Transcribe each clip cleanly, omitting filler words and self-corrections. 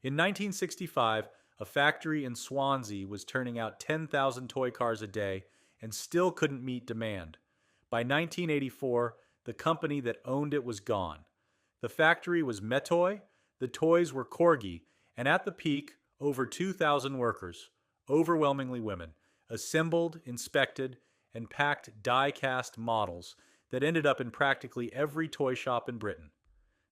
In 1965, a factory in Swansea was turning out 10,000 toy cars a day and still couldn't meet demand. By 1984, the company that owned it was gone. The factory was Mettoy, the toys were Corgi, and at the peak, over 2,000 workers, overwhelmingly women, assembled, inspected, and packed die-cast models that ended up in practically every toy shop in Britain.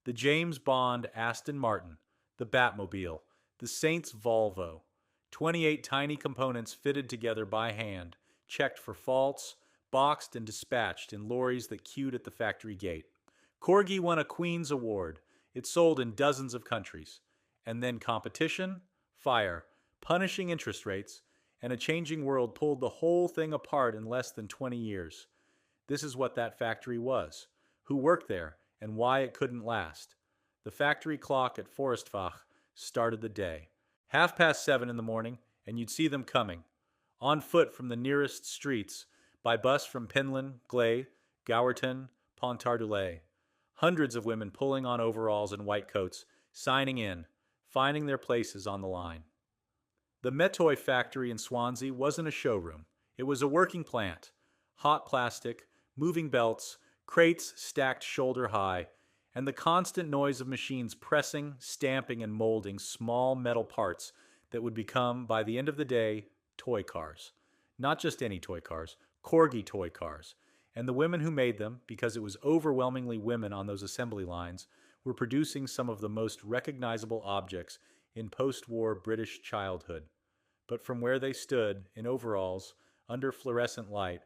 The James Bond Aston Martin, the Batmobile, the Saints Volvo, 28 tiny components fitted together by hand, checked for faults, boxed and dispatched in lorries that queued at the factory gate. Corgi won a Queen's Award. It sold in dozens of countries. And then competition, fire, punishing interest rates, and a changing world pulled the whole thing apart in less than 20 years. This is what that factory was, who worked there, and why it couldn't last. The factory clock at Fforestfach started the day. 7:30 in the morning, and you'd see them coming. On foot from the nearest streets, by bus from Penlyn, Gley, Gowerton, Pontarddulais. Hundreds of women pulling on overalls and white coats, signing in, finding their places on the line. The Mettoy factory in Swansea wasn't a showroom. It was a working plant. Hot plastic, moving belts, crates stacked shoulder high, and the constant noise of machines pressing, stamping, and molding small metal parts that would become, by the end of the day, toy cars. Not just any toy cars, Corgi toy cars. And the women who made them, because it was overwhelmingly women on those assembly lines, were producing some of the most recognizable objects in post-war British childhood. But from where they stood, in overalls, under fluorescent light,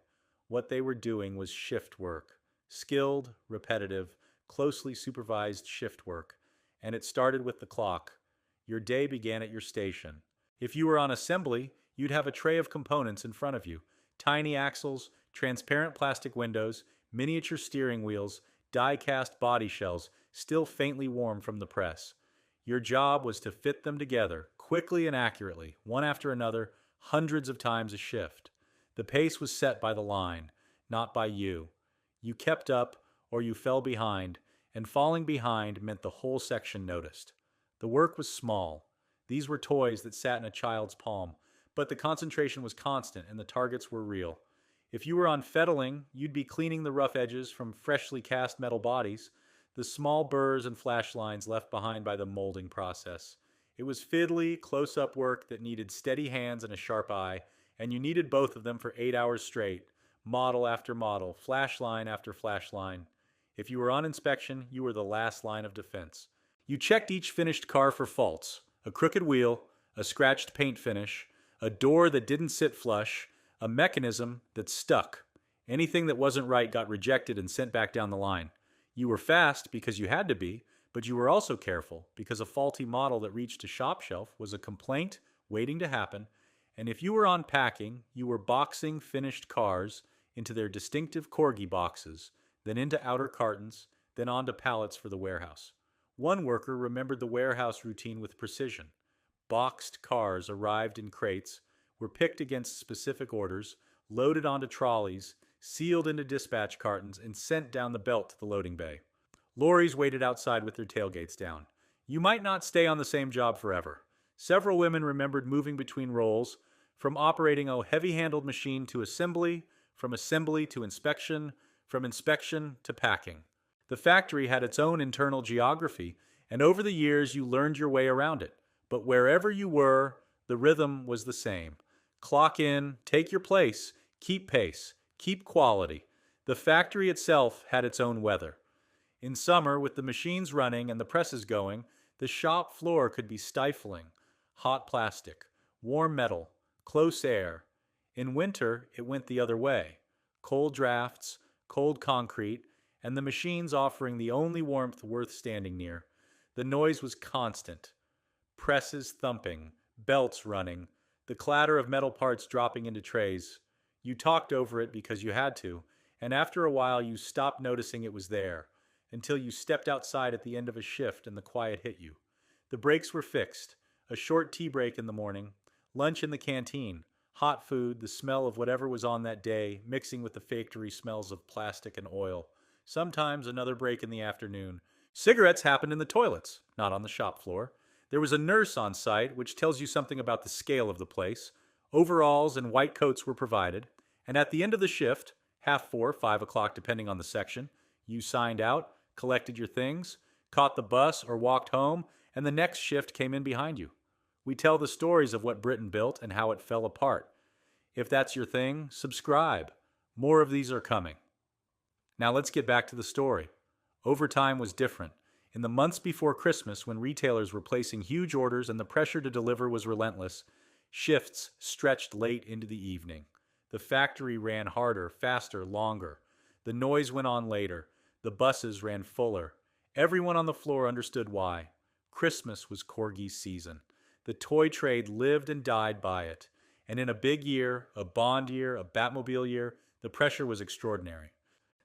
what they were doing was shift work. Skilled, repetitive, closely supervised shift work. And it started with the clock. Your day began at your station. If you were on assembly, you'd have a tray of components in front of you. Tiny axles, transparent plastic windows, miniature steering wheels, die-cast body shells, still faintly warm from the press. Your job was to fit them together, quickly and accurately, one after another, hundreds of times a shift. The pace was set by the line, not by you. You kept up, or you fell behind, and falling behind meant the whole section noticed. The work was small. These were toys that sat in a child's palm, but the concentration was constant and the targets were real. If you were on fettling, you'd be cleaning the rough edges from freshly cast metal bodies, the small burrs and flash lines left behind by the molding process. It was fiddly, close-up work that needed steady hands and a sharp eye, and you needed both of them for 8 hours straight, model after model, flash line after flash line. If you were on inspection, you were the last line of defense. You checked each finished car for faults, a crooked wheel, a scratched paint finish, a door that didn't sit flush, a mechanism that stuck. Anything that wasn't right got rejected and sent back down the line. You were fast because you had to be, but you were also careful because a faulty model that reached a shop shelf was a complaint waiting to happen, and if you were on packing, you were boxing finished cars into their distinctive Corgi boxes, then into outer cartons, then onto pallets for the warehouse. One worker remembered the warehouse routine with precision. Boxed cars arrived in crates, were picked against specific orders, loaded onto trolleys, sealed into dispatch cartons, and sent down the belt to the loading bay. Lorries waited outside with their tailgates down. You might not stay on the same job forever. Several women remembered moving between roles, from operating a heavy-handled machine to assembly, from assembly to inspection, from inspection to packing. The factory had its own internal geography, and over the years you learned your way around it. But wherever you were, the rhythm was the same. Clock in, take your place, keep pace, keep quality. The factory itself had its own weather. In summer, with the machines running and the presses going, the shop floor could be stifling. Hot plastic, warm metal, close air. In winter, it went the other way. Cold drafts, cold concrete, and the machines offering the only warmth worth standing near. The noise was constant. Presses thumping, belts running, the clatter of metal parts dropping into trays. You talked over it because you had to, and after a while you stopped noticing it was there, until you stepped outside at the end of a shift and the quiet hit you. The breaks were fixed, a short tea break in the morning, lunch in the canteen, hot food, the smell of whatever was on that day, mixing with the factory smells of plastic and oil. Sometimes another break in the afternoon. Cigarettes happened in the toilets, not on the shop floor. There was a nurse on site, which tells you something about the scale of the place. Overalls and white coats were provided, and at the end of the shift, 4:30, 5 o'clock depending on the section, you signed out, collected your things, caught the bus or walked home, and the next shift came in behind you. We tell the stories of what Britain built and how it fell apart. If that's your thing, subscribe. More of these are coming. Now let's get back to the story. Overtime was different. In the months before Christmas, when retailers were placing huge orders and the pressure to deliver was relentless, shifts stretched late into the evening. The factory ran harder, faster, longer. The noise went on later. The buses ran fuller. Everyone on the floor understood why. Christmas was Corgi's season. The toy trade lived and died by it. And in a big year, a Bond year, a Batmobile year, the pressure was extraordinary.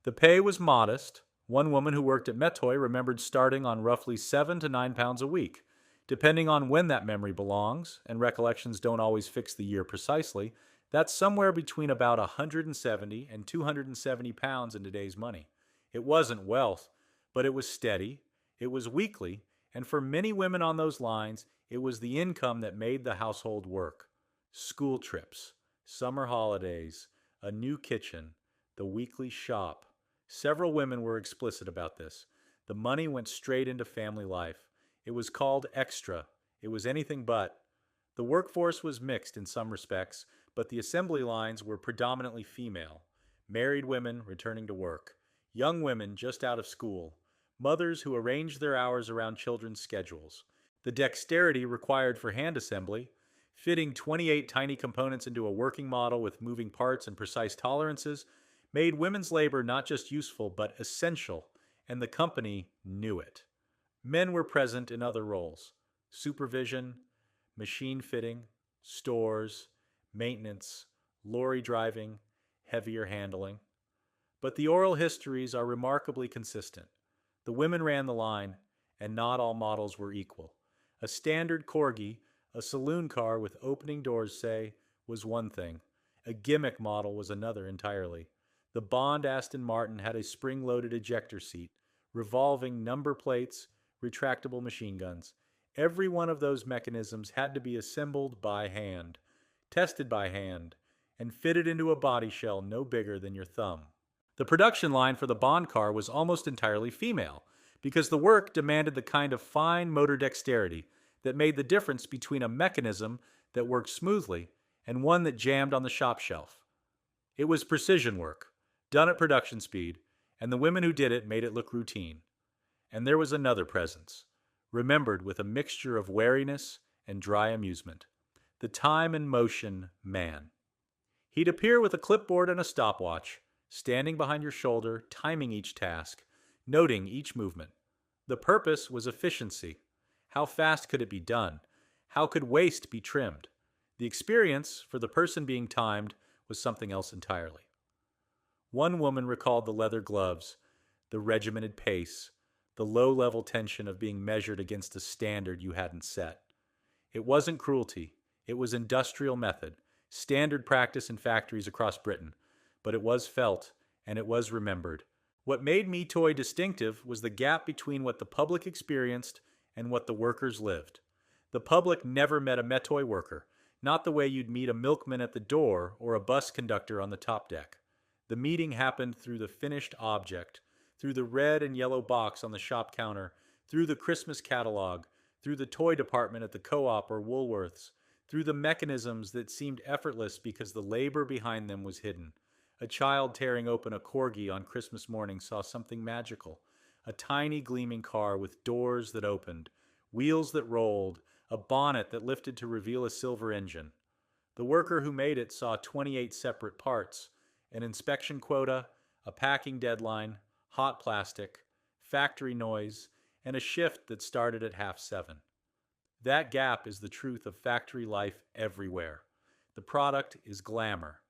The pay was modest. One woman who worked at Mettoy remembered starting on roughly £7 to £9 a week. Depending on when that memory belongs, and recollections don't always fix the year precisely, that's somewhere between about £170 and £270 in today's money. It wasn't wealth, but it was steady, it was weekly, and for many women on those lines, it was the income that made the household work. School trips, summer holidays, a new kitchen, the weekly shop. Several women were explicit about this. The money went straight into family life. It was called extra. It was anything but. The workforce was mixed in some respects, but the assembly lines were predominantly female. Married women returning to work. Young women just out of school. Mothers who arranged their hours around children's schedules. The dexterity required for hand assembly, fitting 28 tiny components into a working model with moving parts and precise tolerances, made women's labor not just useful but essential, and the company knew it. Men were present in other roles: supervision, machine fitting, stores, maintenance, lorry driving, heavier handling. But the oral histories are remarkably consistent. The women ran the line, and not all models were equal. A standard Corgi, a saloon car with opening doors, say, was one thing. A gimmick model was another entirely. The Bond Aston Martin had a spring-loaded ejector seat, revolving number plates, retractable machine guns. Every one of those mechanisms had to be assembled by hand, tested by hand, and fitted into a body shell no bigger than your thumb. The production line for the Bond car was almost entirely female, because the work demanded the kind of fine motor dexterity that made the difference between a mechanism that worked smoothly and one that jammed on the shop shelf. It was precision work, done at production speed, and the women who did it made it look routine. And there was another presence, remembered with a mixture of wariness and dry amusement: the time and motion man. He'd appear with a clipboard and a stopwatch, standing behind your shoulder, timing each task, noting each movement. The purpose was efficiency. How fast could it be done? How could waste be trimmed? The experience, for the person being timed, was something else entirely. One woman recalled the leather gloves, the regimented pace, the low-level tension of being measured against a standard you hadn't set. It wasn't cruelty. It was industrial method, standard practice in factories across Britain. But it was felt, and it was remembered. What made Mettoy distinctive was the gap between what the public experienced and what the workers lived. The public never met a Mettoy worker, not the way you'd meet a milkman at the door or a bus conductor on the top deck. The meeting happened through the finished object, through the red and yellow box on the shop counter, through the Christmas catalog, through the toy department at the co-op or Woolworths, through the mechanisms that seemed effortless because the labor behind them was hidden. A child tearing open a Corgi on Christmas morning saw something magical. A tiny gleaming car with doors that opened, wheels that rolled, a bonnet that lifted to reveal a silver engine. The worker who made it saw 28 separate parts: an inspection quota, a packing deadline, hot plastic, factory noise, and a shift that started at 7:30. That gap is the truth of factory life everywhere. The product is glamour.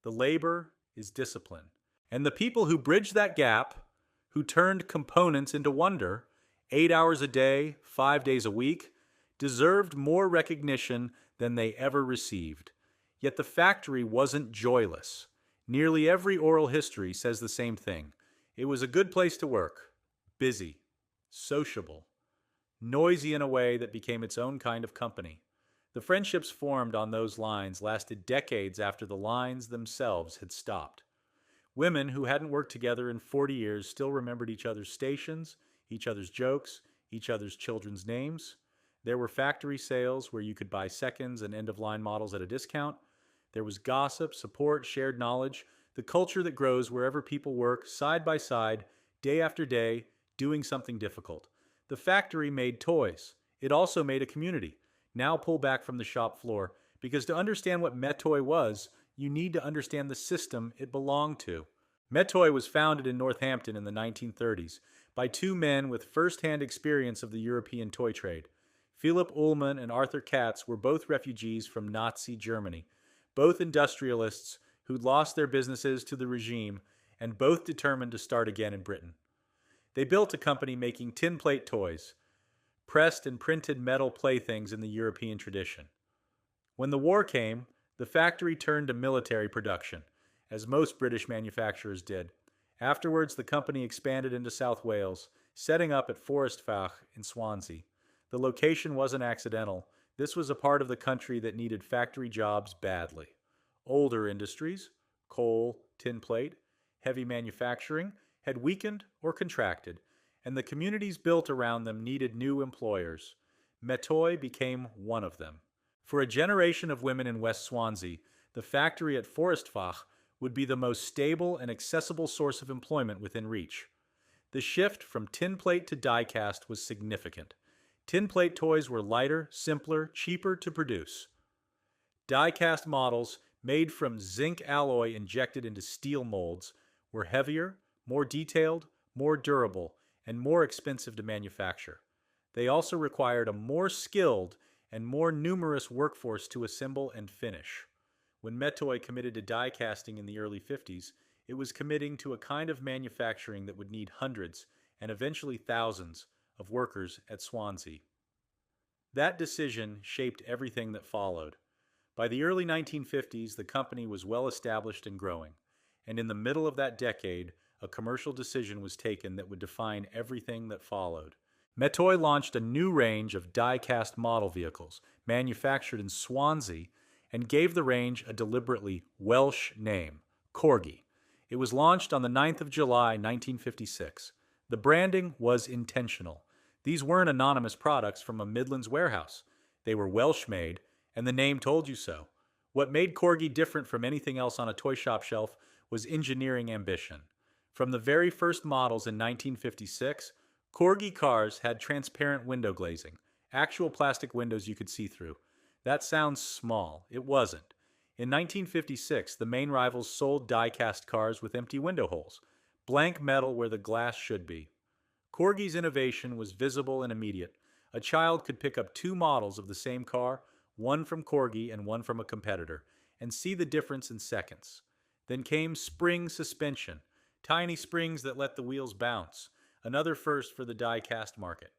The labor is discipline. And the people who bridged that gap, who turned components into wonder, 8 hours a day, 5 days a week, deserved more recognition than they ever received. Yet the factory wasn't joyless. Nearly every oral history says the same thing. It was a good place to work, busy, sociable, noisy in a way that became its own kind of company. The friendships formed on those lines lasted decades after the lines themselves had stopped. Women who hadn't worked together in 40 years still remembered each other's stations, each other's jokes, each other's children's names. There were factory sales where you could buy seconds and end-of-line models at a discount. There was gossip, support, shared knowledge, the culture that grows wherever people work side by side, day after day, doing something difficult. The factory made toys. It also made a community. Now pull back from the shop floor, because to understand what Mettoy was, you need to understand the system it belonged to. Mettoy was founded in Northampton in the 1930s by two men with first-hand experience of the European toy trade. Philipp Ullmann and Arthur Katz were both refugees from Nazi Germany, both industrialists who'd lost their businesses to the regime and both determined to start again in Britain. They built a company making tin plate toys, pressed and printed metal playthings in the European tradition. When the war came, the factory turned to military production, as most British manufacturers did. Afterwards, the company expanded into South Wales, setting up at Fforestfach in Swansea. The location wasn't accidental. This was a part of the country that needed factory jobs badly. Older industries, coal, tin plate, heavy manufacturing, had weakened or contracted, and the communities built around them needed new employers. Mettoy became one of them. For a generation of women in West Swansea, the factory at Fforestfach would be the most stable and accessible source of employment within reach. The shift from tin plate to die cast was significant. Tin plate toys were lighter, simpler, cheaper to produce. Die cast models, made from zinc alloy injected into steel molds, were heavier, more detailed, more durable, and more expensive to manufacture. They also required a more skilled and more numerous workforce to assemble and finish. When Mettoy committed to die casting in the early 50s, it was committing to a kind of manufacturing that would need hundreds, and eventually thousands, of workers at Swansea. That decision shaped everything that followed. By the early 1950s, the company was well established and growing, and in the middle of that decade, a commercial decision was taken that would define everything that followed. Mettoy launched a new range of die-cast model vehicles, manufactured in Swansea, and gave the range a deliberately Welsh name, Corgi. It was launched on the 9th of July, 1956. The branding was intentional. These weren't anonymous products from a Midlands warehouse. They were Welsh-made, and the name told you so. What made Corgi different from anything else on a toy shop shelf was engineering ambition. From the very first models in 1956, Corgi cars had transparent window glazing, actual plastic windows you could see through. That sounds small. It wasn't. In 1956, the main rivals sold die-cast cars with empty window holes, blank metal where the glass should be. Corgi's innovation was visible and immediate. A child could pick up two models of the same car, one from Corgi and one from a competitor, and see the difference in seconds. Then came spring suspension, tiny springs that let the wheels bounce, another first for the die-cast market.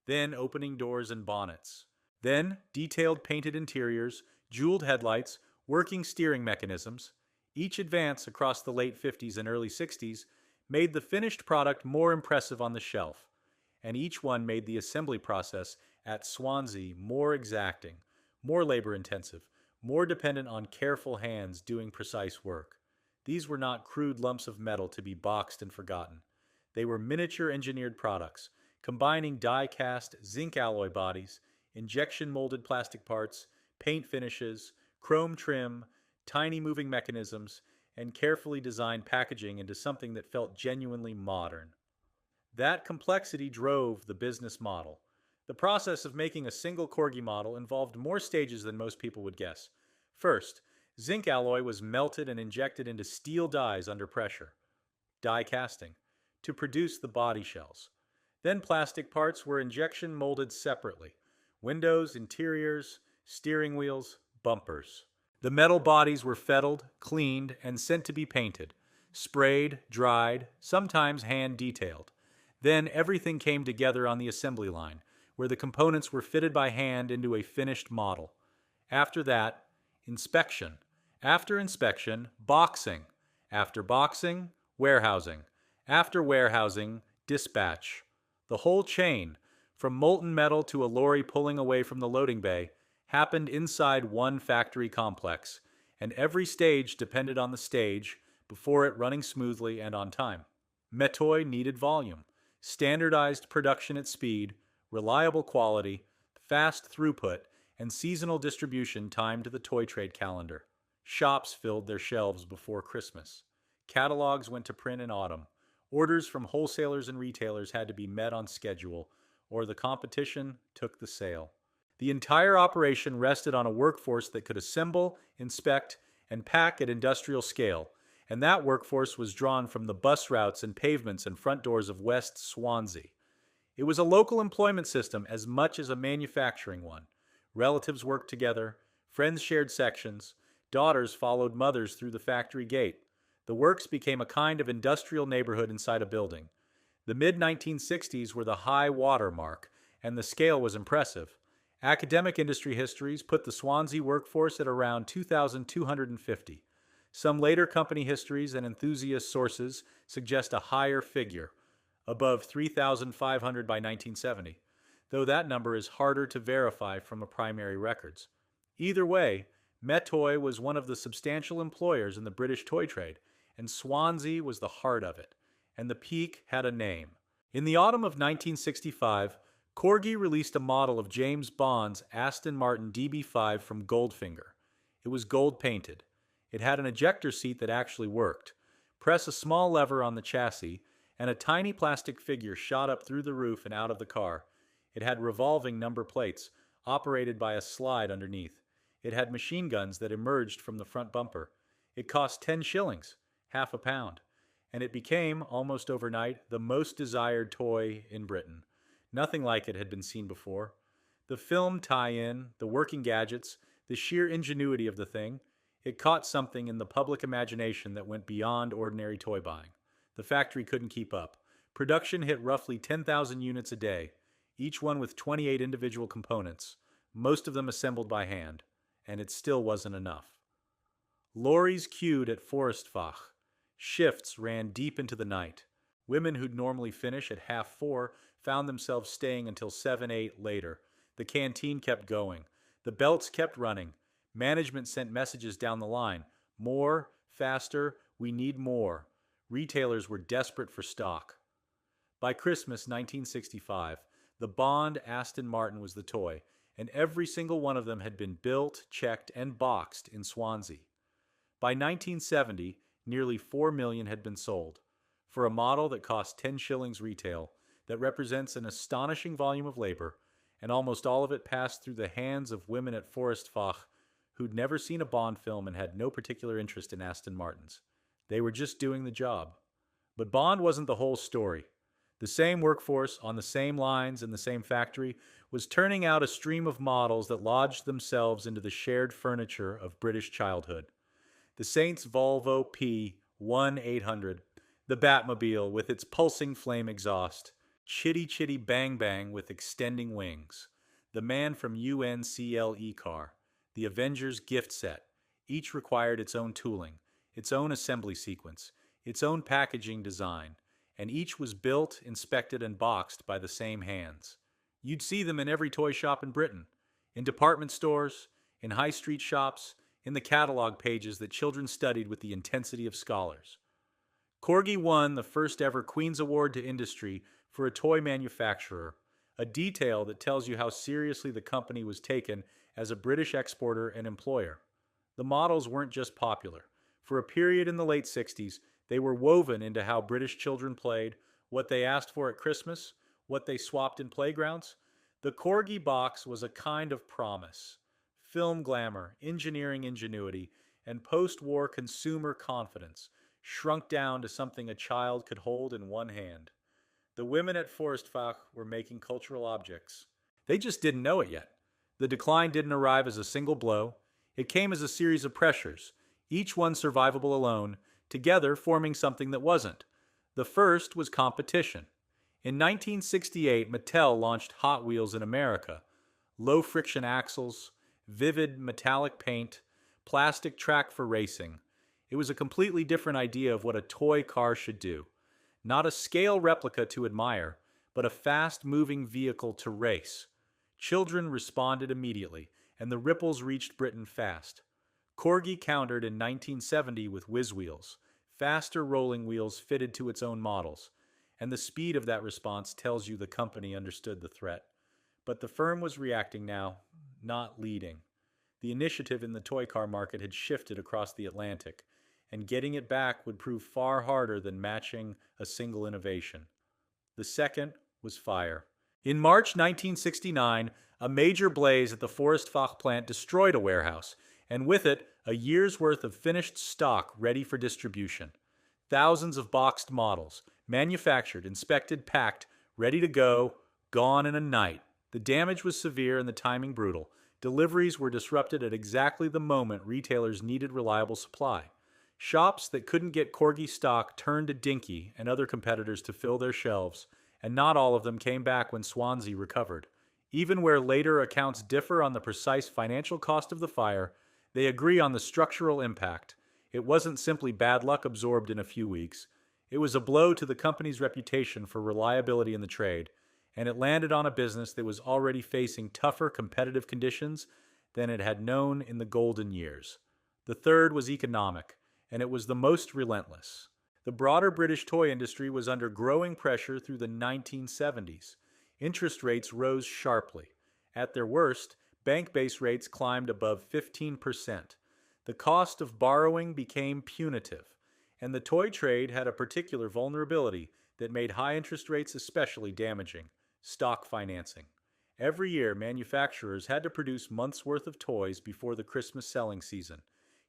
Then opening doors and bonnets. Then detailed painted interiors, jeweled headlights, working steering mechanisms. Each advance across the late 50s and early 60s made the finished product more impressive on the shelf, and each one made the assembly process at Swansea more exacting, more labor-intensive, more dependent on careful hands doing precise work. These were not crude lumps of metal to be boxed and forgotten. They were miniature-engineered products, combining die-cast zinc alloy bodies, injection-molded plastic parts, paint finishes, chrome trim, tiny moving mechanisms, and carefully designed packaging into something that felt genuinely modern. That complexity drove the business model. The process of making a single Corgi model involved more stages than most people would guess. First, zinc alloy was melted and injected into steel dies under pressure, die casting, to produce the body shells. Then plastic parts were injection molded separately: windows, interiors, steering wheels, bumpers. The metal bodies were fettled, cleaned, and sent to be painted, sprayed, dried, sometimes hand detailed. Then everything came together on the assembly line, where the components were fitted by hand into a finished model. After that, inspection. After inspection, boxing. After boxing, warehousing. After warehousing, dispatch. The whole chain, from molten metal to a lorry pulling away from the loading bay, happened inside one factory complex, and every stage depended on the stage before it running smoothly and on time. Mettoy needed volume, standardized production at speed, reliable quality, fast throughput, and seasonal distribution timed to the toy trade calendar. Shops filled their shelves before Christmas. Catalogs went to print in autumn. Orders from wholesalers and retailers had to be met on schedule, or the competition took the sale. The entire operation rested on a workforce that could assemble, inspect, and pack at industrial scale, and that workforce was drawn from the bus routes and pavements and front doors of West Swansea. It was a local employment system as much as a manufacturing one. Relatives worked together, friends shared sections, daughters followed mothers through the factory gate. The works became a kind of industrial neighborhood inside a building. The mid-1960s were the high water mark, and the scale was impressive. Academic industry histories put the Swansea workforce at around 2,250. Some later company histories and enthusiast sources suggest a higher figure, above 3,500 by 1970, though that number is harder to verify from the primary records. Either way, Mettoy was one of the substantial employers in the British toy trade, and Swansea was the heart of it, and the peak had a name. In the autumn of 1965, Corgi released a model of James Bond's Aston Martin DB5 from Goldfinger. It was gold painted. It had an ejector seat that actually worked. Press a small lever on the chassis, and a tiny plastic figure shot up through the roof and out of the car. It had revolving number plates, operated by a slide underneath. It had machine guns that emerged from the front bumper. It cost 10 shillings, half a pound, and it became, almost overnight, the most desired toy in Britain. Nothing like it had been seen before. The film tie-in, the working gadgets, the sheer ingenuity of the thing, it caught something in the public imagination that went beyond ordinary toy buying. The factory couldn't keep up. Production hit roughly 10,000 units a day, each one with 28 individual components, most of them assembled by hand, and it still wasn't enough. Lorries queued at Fforestfach. Shifts ran deep into the night. Women who'd normally finish at 4:30 found themselves staying until 7, 8 later. The canteen kept going. The belts kept running. Management sent messages down the line. More, faster, we need more. Retailers were desperate for stock. By Christmas 1965, the Bond Aston Martin was the toy, and every single one of them had been built, checked, and boxed in Swansea. By 1970, nearly 4 million had been sold. For a model that cost 10 shillings retail, that represents an astonishing volume of labor, and almost all of it passed through the hands of women at Fforestfach who'd never seen a Bond film and had no particular interest in Aston Martins. They were just doing the job. But Bond wasn't the whole story. The same workforce, on the same lines in the same factory, was turning out a stream of models that lodged themselves into the shared furniture of British childhood. The Saints Volvo P1800, the Batmobile with its pulsing flame exhaust, Chitty Chitty Bang Bang with extending wings, the Man from UNCLE car, the Avengers gift set, each required its own tooling, its own assembly sequence, its own packaging design, and each was built, inspected, and boxed by the same hands. You'd see them in every toy shop in Britain, in department stores, in high street shops, in the catalog pages that children studied with the intensity of scholars. Corgi won the first ever Queen's Award to Industry for a toy manufacturer, a detail that tells you how seriously the company was taken as a British exporter and employer. The models weren't just popular. For a period in the late 60s, they were woven into how British children played, what they asked for at Christmas, what they swapped in playgrounds. The Corgi box was a kind of promise. Film glamour, engineering ingenuity, and post-war consumer confidence shrunk down to something a child could hold in one hand. The women at Fforestfach were making cultural objects. They just didn't know it yet. The decline didn't arrive as a single blow. It came as a series of pressures, each one survivable alone, together forming something that wasn't. The first was competition. In 1968, Mattel launched Hot Wheels in America. Low-friction axles, vivid metallic paint, plastic track for racing. It was a completely different idea of what a toy car should do. Not a scale replica to admire, but a fast-moving vehicle to race. Children responded immediately, and the ripples reached Britain fast. Corgi countered in 1970 with whiz wheels, faster rolling wheels fitted to its own models, and the speed of that response tells you the company understood the threat. But the firm was reacting now, not leading. The initiative in the toy car market had shifted across the Atlantic, and getting it back would prove far harder than matching a single innovation. The second was fire. In March 1969, a major blaze at the Fforestfach plant destroyed a warehouse, and with it, a year's worth of finished stock ready for distribution. Thousands of boxed models, manufactured, inspected, packed, ready to go, gone in a night. The damage was severe and the timing brutal. Deliveries were disrupted at exactly the moment retailers needed reliable supply. Shops that couldn't get Corgi stock turned to Dinky and other competitors to fill their shelves, and not all of them came back when Swansea recovered. Even where later accounts differ on the precise financial cost of the fire, they agree on the structural impact. It wasn't simply bad luck absorbed in a few weeks. It was a blow to the company's reputation for reliability in the trade, and it landed on a business that was already facing tougher competitive conditions than it had known in the golden years. The third was economic, and it was the most relentless. The broader British toy industry was under growing pressure through the 1970s. Interest rates rose sharply. At their worst, bank base rates climbed above 15%. The cost of borrowing became punitive, and the toy trade had a particular vulnerability that made high interest rates especially damaging: stock financing. Every year, manufacturers had to produce months' worth of toys before the Christmas selling season,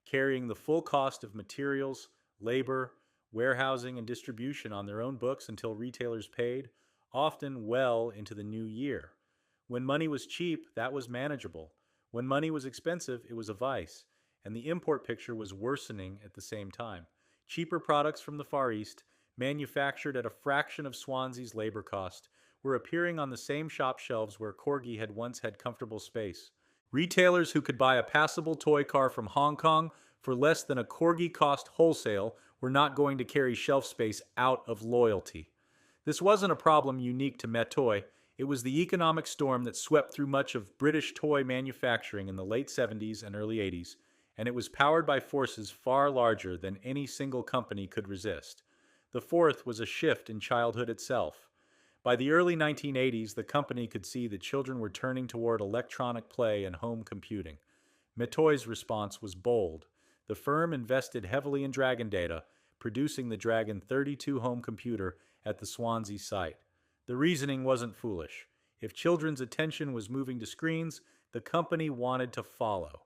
carrying the full cost of materials, labor, warehousing, and distribution on their own books until retailers paid, often well into the new year. When money was cheap, that was manageable. When money was expensive, it was a vice, and the import picture was worsening at the same time. Cheaper products from the Far East, manufactured at a fraction of Swansea's labor cost, were appearing on the same shop shelves where Corgi had once had comfortable space. Retailers who could buy a passable toy car from Hong Kong for less than a Corgi cost wholesale were not going to carry shelf space out of loyalty. This wasn't a problem unique to Mettoy. It was the economic storm that swept through much of British toy manufacturing in the late 70s and early 80s, and it was powered by forces far larger than any single company could resist. The fourth was a shift in childhood itself. By the early 1980s, the company could see that children were turning toward electronic play and home computing. Mettoy's response was bold. The firm invested heavily in Dragon data, producing the Dragon 32 home computer at the Swansea site. The reasoning wasn't foolish. If children's attention was moving to screens, the company wanted to follow.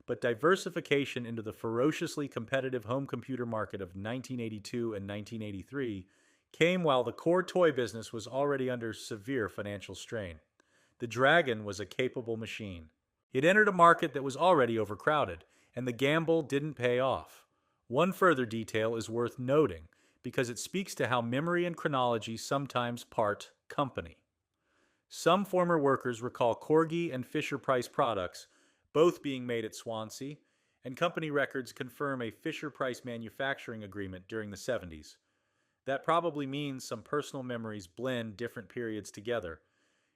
But diversification into the ferociously competitive home computer market of 1982 and 1983 came while the core toy business was already under severe financial strain. The Dragon was a capable machine. It entered a market that was already overcrowded, and the gamble didn't pay off. One further detail is worth noting, because it speaks to how memory and chronology sometimes part company. Some former workers recall Corgi and Fisher-Price products, both being made at Swansea, and company records confirm a Fisher-Price manufacturing agreement during the 70s. That probably means some personal memories blend different periods together,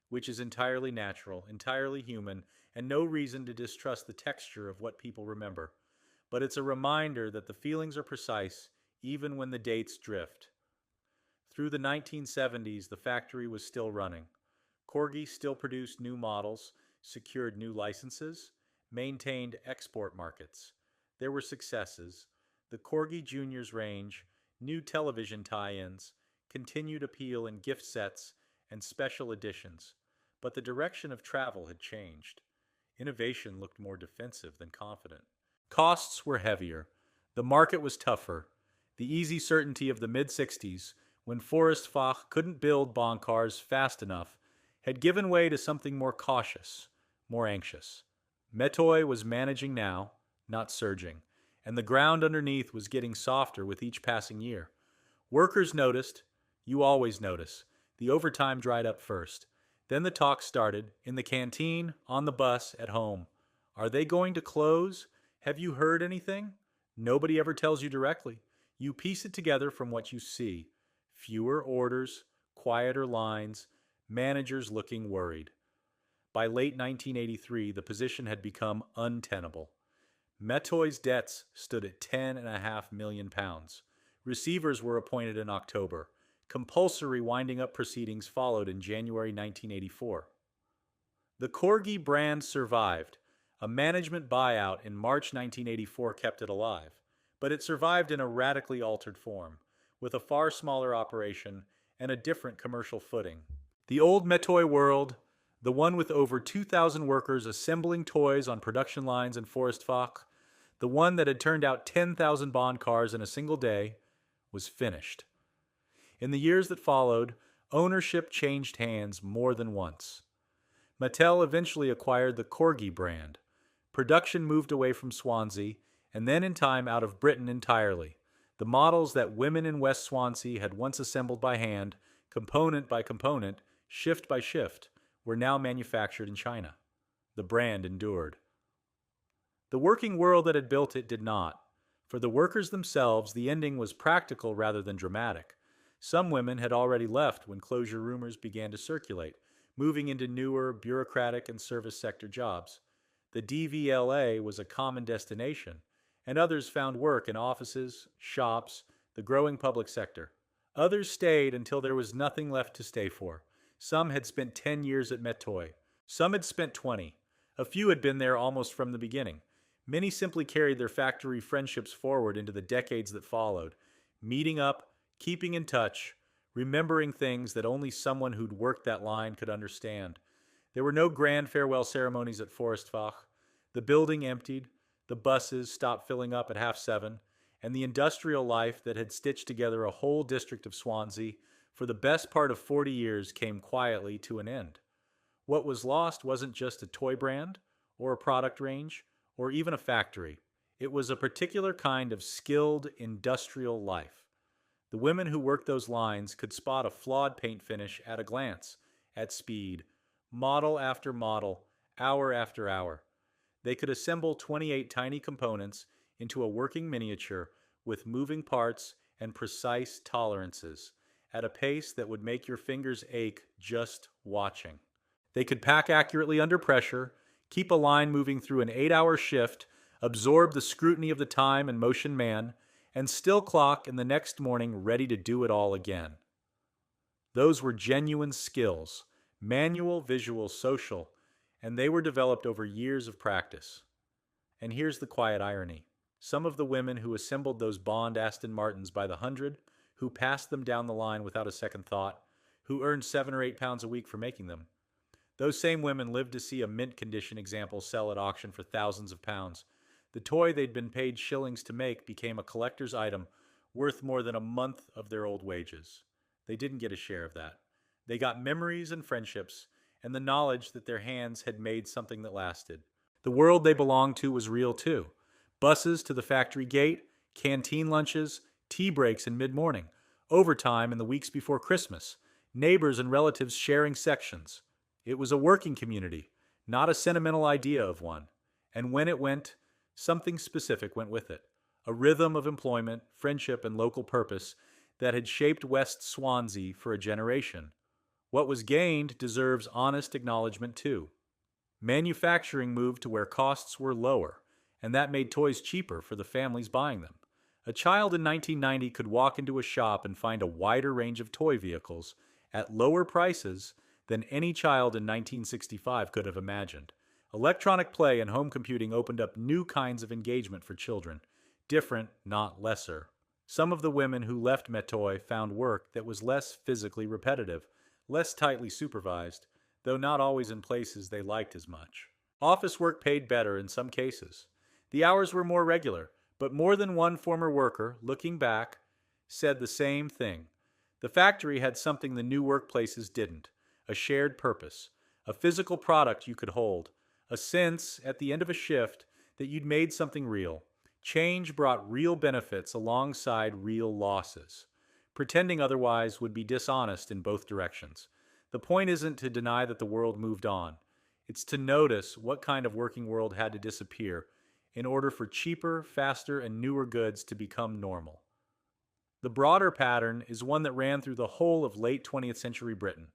which is entirely natural, entirely human, and no reason to distrust the texture of what people remember. But it's a reminder that the feelings are precise, even when the dates drift. Through the 1970s, the factory was still running. Corgi still produced new models, secured new licenses, maintained export markets. There were successes. The Corgi Juniors range, new television tie-ins, continued appeal in gift sets and special editions. But the direction of travel had changed. Innovation looked more defensive than confident. Costs were heavier. The market was tougher. The easy certainty of the mid-60s, when Fforestfach couldn't build Bond cars fast enough, had given way to something more cautious, more anxious. Mettoy was managing now, not surging, and the ground underneath was getting softer with each passing year. Workers noticed, you always notice, the overtime dried up first. Then the talk started, in the canteen, on the bus, at home. Are they going to close? Have you heard anything? Nobody ever tells you directly. You piece it together from what you see. Fewer orders, quieter lines, managers looking worried. By late 1983, the position had become untenable. Mettoy's debts stood at £10.5 million. Receivers were appointed in October. Compulsory winding up proceedings followed in January 1984. The Corgi brand survived. A management buyout in March 1984 kept it alive, but it survived in a radically altered form, with a far smaller operation and a different commercial footing. The old Mettoy world, the one with over 2,000 workers assembling toys on production lines in Fforestfach, the one that had turned out 10,000 Bond cars in a single day, was finished. In the years that followed, ownership changed hands more than once. Mattel eventually acquired the Corgi brand. Production moved away from Swansea, and then in time out of Britain entirely. The models that women in West Swansea had once assembled by hand, component by component, shift by shift, were now manufactured in China. The brand endured. The working world that had built it did not. For the workers themselves, the ending was practical rather than dramatic. Some women had already left when closure rumors began to circulate, moving into newer, bureaucratic and service sector jobs. The DVLA was a common destination, and others found work in offices, shops, the growing public sector. Others stayed until there was nothing left to stay for. Some had spent 10 years at Mettoy. Some had spent 20. A few had been there almost from the beginning. Many simply carried their factory friendships forward into the decades that followed, meeting up, keeping in touch, remembering things that only someone who'd worked that line could understand. There were no grand farewell ceremonies at Fforestfach. The building emptied, the buses stopped filling up at 7:30, and the industrial life that had stitched together a whole district of Swansea for the best part of 40 years came quietly to an end. What was lost wasn't just a toy brand, or a product range, or even a factory. It was a particular kind of skilled industrial life. The women who worked those lines could spot a flawed paint finish at a glance, at speed, model after model, hour after hour. They could assemble 28 tiny components into a working miniature with moving parts and precise tolerances, at a pace that would make your fingers ache just watching. They could pack accurately under pressure, keep a line moving through an 8-hour shift, absorb the scrutiny of the time and motion man, and still clock in the next morning ready to do it all again. Those were genuine skills, manual, visual, social, and they were developed over years of practice. And here's the quiet irony. Some of the women who assembled those Bond Aston Martins by the hundred, who passed them down the line without a second thought, who earned £7 or £8 a week for making them, those same women lived to see a mint condition example sell at auction for thousands of pounds. The toy they'd been paid shillings to make became a collector's item worth more than a month of their old wages. They didn't get a share of that. They got memories and friendships and the knowledge that their hands had made something that lasted. The world they belonged to was real too. Buses to the factory gate, canteen lunches, tea breaks in mid-morning, overtime in the weeks before Christmas, neighbors and relatives sharing sections. It was a working community, not a sentimental idea of one. And when it went, something specific went with it. A rhythm of employment, friendship, and local purpose that had shaped West Swansea for a generation. What was gained deserves honest acknowledgement too. Manufacturing moved to where costs were lower, and that made toys cheaper for the families buying them. A child in 1990 could walk into a shop and find a wider range of toy vehicles at lower prices than any child in 1965 could have imagined. Electronic play and home computing opened up new kinds of engagement for children, different, not lesser. Some of the women who left Mettoy found work that was less physically repetitive, less tightly supervised, though not always in places they liked as much. Office work paid better in some cases. The hours were more regular, but more than one former worker, looking back, said the same thing. The factory had something the new workplaces didn't: a shared purpose, a physical product you could hold, a sense, at the end of a shift, that you'd made something real. Change brought real benefits alongside real losses. Pretending otherwise would be dishonest in both directions. The point isn't to deny that the world moved on. It's to notice what kind of working world had to disappear in order for cheaper, faster, and newer goods to become normal. The broader pattern is one that ran through the whole of late 20th century Britain.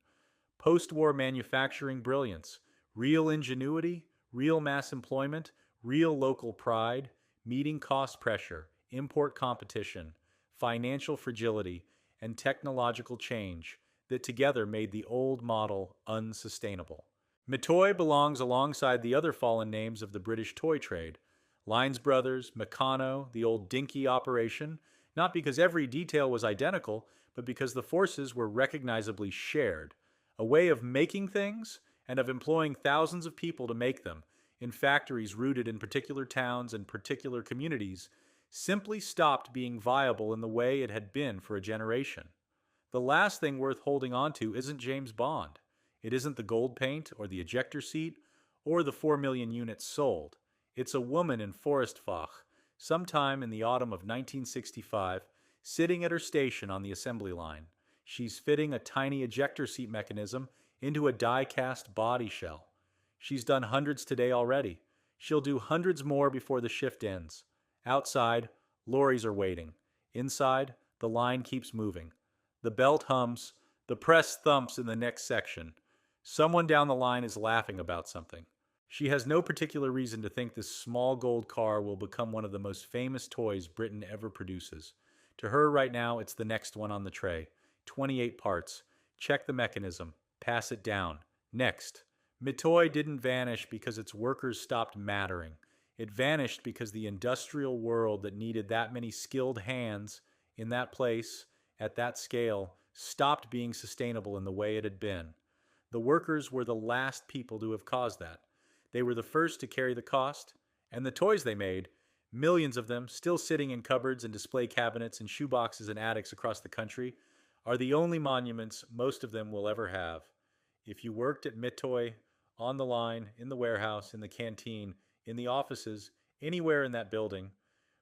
Post-war manufacturing brilliance, real ingenuity, real mass employment, real local pride, meeting cost pressure, import competition, financial fragility, and technological change that together made the old model unsustainable. Mettoy belongs alongside the other fallen names of the British toy trade. Lines Brothers, Meccano, the old dinky operation, not because every detail was identical, but because the forces were recognizably shared. A way of making things and of employing thousands of people to make them in factories rooted in particular towns and particular communities simply stopped being viable in the way it had been for a generation. The last thing worth holding on to isn't James Bond. It isn't the gold paint or the ejector seat or the 4 million units sold. It's a woman in Fforestfach, sometime in the autumn of 1965, sitting at her station on the assembly line. She's fitting a tiny ejector seat mechanism into a die-cast body shell. She's done hundreds today already. She'll do hundreds more before the shift ends. Outside, lorries are waiting. Inside, the line keeps moving. The belt hums. The press thumps in the next section. Someone down the line is laughing about something. She has no particular reason to think this small gold car will become one of the most famous toys Britain ever produces. To her right now, it's the next one on the tray. 28 parts. Check the mechanism. Pass it down. Next. Mettoy didn't vanish because its workers stopped mattering. It vanished because the industrial world that needed that many skilled hands in that place, at that scale, stopped being sustainable in the way it had been. The workers were the last people to have caused that. They were the first to carry the cost, and the toys they made, millions of them still sitting in cupboards and display cabinets and shoeboxes in attics across the country, are the only monuments most of them will ever have. If you worked at Mettoy, on the line, in the warehouse, in the canteen, in the offices, anywhere in that building,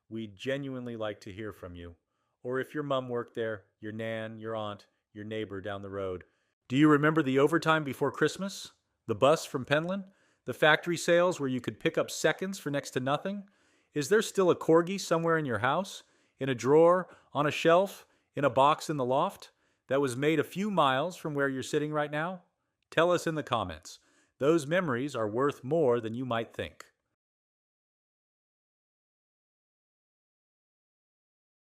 we'd genuinely like to hear from you. Or if your mom worked there, your nan, your aunt, your neighbor down the road. Do you remember the overtime before Christmas? The bus from Penland? The factory sales where you could pick up seconds for next to nothing? Is there still a Corgi somewhere in your house? In a drawer? On a shelf? In a box in the loft? That was made a few miles from where you're sitting right now? Tell us in the comments. Those memories are worth more than you might think.